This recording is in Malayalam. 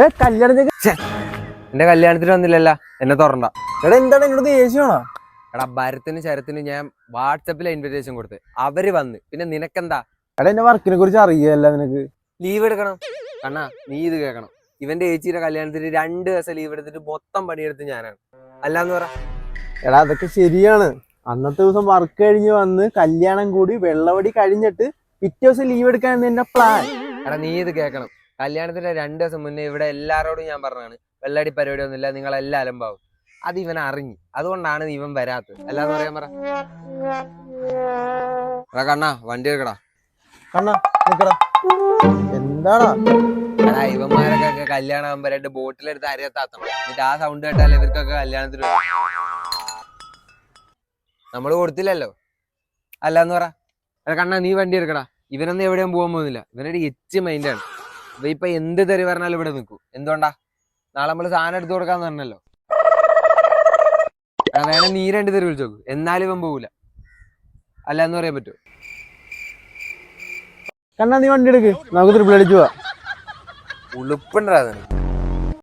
കല്യാണത്തിന് എന്റെ കല്യാണത്തിന് വന്നില്ലല്ല, എന്നെ തുറണ്ട. എടാ എന്താണ് എന്നോട് ദേഷ്യമാണോ? എടാ ഭരത്തിനും ശരത്തിനും ഞാൻ വാട്സപ്പിലെ ഇൻവിറ്റേഷൻ കൊടുത്ത്, അവര് വന്ന്. പിന്നെ നിനക്കെന്താ? എടാ എന്റെ വർക്കിനെ കുറിച്ച് അറിയല്ല നിനക്ക്. ലീവ് എടുക്കണം കണ്ണാ, നീ ഇത് കേൾക്കണം. ഇവന്റെ ചേച്ചിയുടെ കല്യാണത്തിന് 2 ദിവസം ലീവ് എടുത്തിട്ട് മൊത്തം പണിയെടുത്ത് ഞാനാണ്. അല്ലാന്ന് പറ. എടാ അതൊക്കെ ശരിയാണ്. അന്നത്തെ ദിവസം വർക്ക് കഴിഞ്ഞ് വന്ന് കല്യാണം കൂടി വെള്ളവടി കഴിഞ്ഞിട്ട് പിറ്റേ ദിവസം ലീവ് എടുക്കാൻ എന്റെ പ്ലാൻ. എടാ നീ ഇത് കേൾക്കണം. കല്യാണത്തിന്റെ 2 ദിവസം മുന്നേ ഇവിടെ എല്ലാരോടും ഞാൻ പറഞ്ഞാണ് വെള്ളടി പരിപാടി ഒന്നുമില്ല, നിങ്ങളെല്ലാം അലമ്പാവും. അത് ഇവൻ അറിഞ്ഞു, അതുകൊണ്ടാണ് ഇവൻ വരാത്തത്. അല്ലാന്ന് പറയാൻ പറ. എടാ കണ്ണാ വണ്ടി എടുക്കടാ. കണ്ണാ നിക്കടാ. എന്താടാ? എടാ ഇവന്മാരൊക്കെ കല്യാണം ആകുമ്പോ 2 ബോട്ടിലെടുത്ത് അരയത്താത്തണം. എന്നിട്ട് ആ സൗണ്ട് കേട്ടാൽ ഇവർക്കൊക്കെ കല്യാണത്തിന് നമ്മള് കൊടുത്തില്ലല്ലോ. അല്ലാന്ന് പറ. എടാ കണ്ണാ നീ വണ്ടി എടുക്കടാ. ഇവനൊന്നും എവിടെയും പോകാൻ പോകുന്നില്ല. ഇവനൊരു എച്ച് മൈൻഡാണ്. ഇപ്പൊ എന്ത് തെറി പറഞ്ഞാലും ഇവിടെ നിൽക്കും. എന്തുകൊണ്ടാ? നാളെ നമ്മള് സാധനം എടുത്തു കൊടുക്കാന്ന് പറഞ്ഞല്ലോ. വേണേ നീ 2 തെറി വിളിച്ചു നോക്കൂ, എന്നാലും ഇവൻ പോകൂല. അല്ല എന്ന് പറയാൻ പറ്റുമോ? കണ്ണാ നീ വണ്ടി എടുക്ക്, നമുക്ക് ട്രിപ്പിൾ അടിച്ചു പോവാ. ഉളുപ്പുണ്ടാ